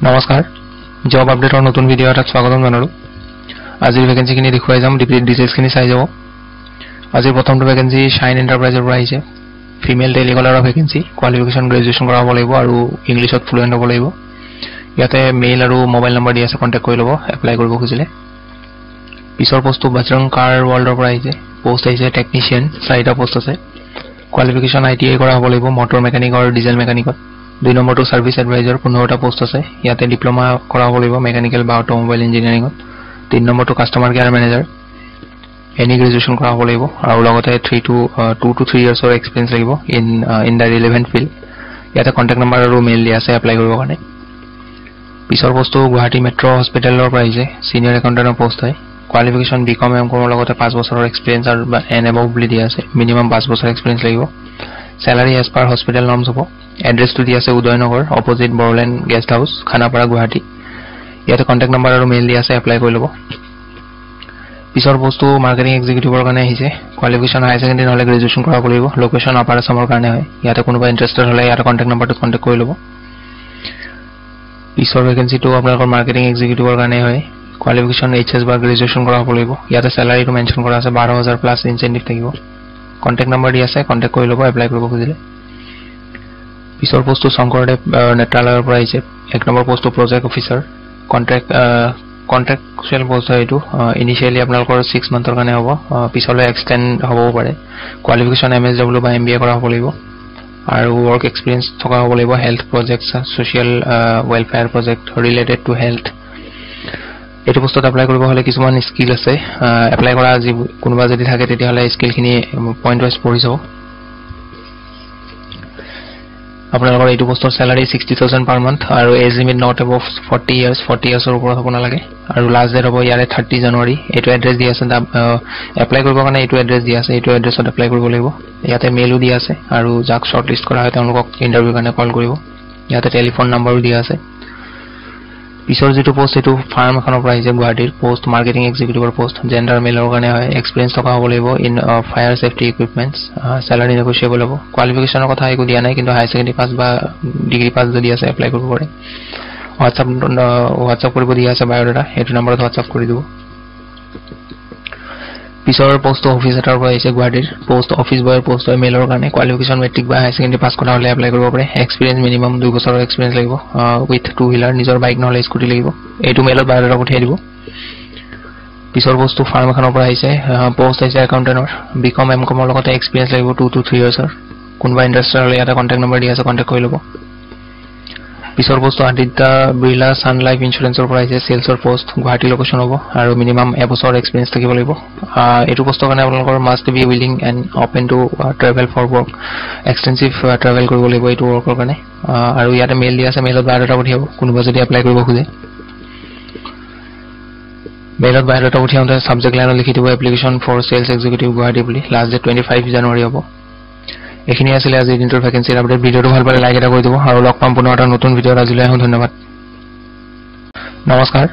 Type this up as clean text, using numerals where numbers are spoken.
নমস্কাৰ জব আপডেটৰ নতুন ভিডিঅ' এটাত স্বাগতম জনালোঁ আজিৰ ভেকেন্সিখিনি দেখুৱাই যাম ডিটেইলছখিনি চাই যাব আজিৰ প্ৰথমটো ভেকেন্সি শাইন এণ্টাৰপ্ৰাইজৰ পৰা আহিছে ফিমেল টেলিকলাৰৰ ভেকেন্সি কোৱালিফিকেশ্যন গ্ৰেজুৱেশ্যন কৰা হ'ব লাগিব আৰু ইংলিছত ফ্লুৱেণ্ট হ'ব লাগিব ইয়াতে মেইল আৰু মোবাইল নম্বৰ দি আছে কণ্টেক্ট কৰি ল'ব এপ্লাই কৰিব খুজিলে পিছৰ পোষ্টটো বজৰং কাৰ ৱৰ্ল্ডৰ পৰা আহিছে পোষ্ট আহিছে টেকনিচিয়ান 4টা পোষ্ট আছে কোৱালিফিকেশ্যন ITI কৰা হ'ব লাগিব মটৰ মেকানিক আৰু ডিজেল মেকানিকত 2 নম্বৰটো সাৰ্ভিস এডভাইজৰ 15টা পোষ্ট আছে ইয়াতে ডিপ্লোমা কৰা হ'ব লাগিব মেকানিক্যাল বা অটোমোবাইল ইঞ্জিনিয়াৰিংত 3 নম্বৰটো customer care manager any graduation কৰা হ'ব লাগিব আৰু লগতে 2 to 3 ইয়াৰ্ছৰ এক্সপেৰিয়েন্স লাগিব ইন দা ৰিলেভেন্ট ফিল্ড ইয়াতে কন্টাক্ট নম্বৰ আৰু মেইল দিয়া আছে এপ্লাই কৰিবৰ কাৰণে পিছৰ পোষ্টটো গুৱাহাটী মেট্ৰ হস্পিটেলৰ পৰা আহিছে সিনিয়ৰ একাউণ্টেন্টৰ পোষ্ট হয় কোৱালিফিকেশ্যন BCom MCom লগতে 5 বছৰৰ এক্সপেৰিয়েন্স আৰু এন এবাভ বুলি দিয়া আছে মিনিমাম 5 বছৰ এক্সপেৰিয়েন্স লাগিব salary as per hospital norms hobo address to dia ase Udoynagar opposite Borland guest house Khanapara Guwahati yate contact number aru mail dia ase apply koi lobo pisor postu marketing executive or kane ahise qualification high secondary nole graduation kora polibo location apara samor kane hoy yate konoba interested hole yate contact number to contact koi lobo pisor vacancy to apnar marketing executive or kane hoy qualification HS ba graduation kora polibo yate salary to mention kora ase 12000 plus incentive thakibo contact number di ase contact koi lobo apply koribo khujile pisor post to Sankordev netralayar pora aise ek number post to project officer contractual post hoy etu initially apnalokor 6 month or kane hobo pisole extend hobo pare qualification MSW ba MBA kora hobo libo aru work experience thoka hobo libo health projects social welfare project related to health এটো পোষ্টত apply কৰিব হলে কিছুমান skill আছে apply কৰা আজি কোনোবা যদি থাকে তেতিয়া হলে স্কিল খিনি পইণ্ট ওয়াইজ পঢ়ি যাব আপোনালোকৰ এইটো পোষ্টৰ স্যালাৰি 60000 পাৰ মান্থ আৰু এজ লিমিট নট এবভ 40 ইয়াৰ্ছৰ ওপৰত হ'ব নালাগে আৰু লাষ্ট ডেট হ'ব ইয়াৰে 30 জানুৱাৰী এইটো এড্ৰেছ দি আছে এপ্লাই কৰিবৰ কাৰণে এইটো এড্ৰেছ দি আছে এইটো এড্ৰেছত এপ্লাই কৰিব লাগিব ইয়াতে মেইলও দি আছে আৰু যাক শৰ্ট লিষ্ট কৰা হয় তেওঁলোকক ইন্টাৰভিউ কাৰণে কল কৰিব ইয়াতে টেলিফোন নম্বৰো দি আছে পিছৰ যেটো পোষ্ট এটো ফাৰ্ম এখনৰ পৰা আহিছে গুৱাহাটীৰ পোষ্ট মাৰ্কেটিং এক্সিকিউটিভৰ পোষ্ট জেন্ডাৰ মেলৰ কাৰণে হয় এক্সপেৰিয়েন্স থকা হ'ব লাগিব in fire safety equipments স্যালাৰি negotiable হ'ব কোৱালিফিকেশনৰ কথা একো দিয়া নাই কিন্তু হাই সেকেন্ডাৰী পাস বা ডিগ্ৰী পাস যদি আছে এপ্লাই কৰিব পাৰে WhatsApp কৰিব দিয়া আছে বায়োডাটা এটো নম্বৰত WhatsApp কৰি দিব পিছৰ পোষ্ট অফিস এটাৰ পৰা আহিছে গুৱাহাটীৰ পোষ্ট অফিস বয়ৰ পোষ্ট হয় মেলৰ কাৰণে কোৱালিফিকেশন মেট্ৰিক বা হাই সেকেন্ডাৰী পাস কৰা হলে এপ্লাই কৰিব পাৰে এক্সপেৰিয়েন্স মিনিমাম 2 বছৰৰ এক্সপেৰিয়েন্স লাগিব উইথ 2 হুইলাৰ নিজৰ বাইক নহলে স্কুটি লাগিব এইটো মেলত বায়োডাটা পঠিয়াই দিব পিছৰ পোষ্ট ফাৰ্ম এখনৰ পৰা আহিছে পোষ্ট আহিছে একাউণ্টেন্টৰ BCom MCom লগতে এক্সপেৰিয়েন্স লাগিব 2 to 3 ইয়াৰ্ছৰ কোনবা ইন্ডাষ্ট্ৰিয়েল হলে ইয়াতে কন্টাক্ট নম্বৰ দি আছে কন্টাক্ট কৰি ল'ব পিছৰ পোষ্ট আদিত্য বিৰলা সান লাইফ ইন্সুৰেন্সৰ পৰা আহিছে সেলছৰ পোষ্ট গুৱাহাটী লোকেশন হ'ব আৰু মিনিমাম এবছৰ এক্সপেৰিয়েন্স থাকিব লাগিব এটো পোষ্টৰ কাৰণে আপোনালোকৰ must be willing and open to travel for work extensive travel কৰিব লাগিব এইটো ৱৰ্কৰ কাৰণে আৰু ইয়াতে মেইল দি আছে মেইলত বায়োডাটা পঠিয়াব কোনোবা যদি এপ্লাই কৰিব খোজে মেইলত বায়োডাটা পঠিয়াওঁতে সাবজেক্ট লাইনত লিখি দিব application for cells executive Guwahati বুলি লাষ্ট ডেট 25 জানুৱাৰী হ'ব এখিনি আছিল আজি দিনটোৰ ভ্যাকেন্সিৰ আপডেট ভিডিওটো ভাল পালে লাইক এটা কৰি দিব আৰু লগ পাম পুনৰ এটা নতুন ভিডিওত আজিলৈ ধন্যবাদ নমস্কাৰ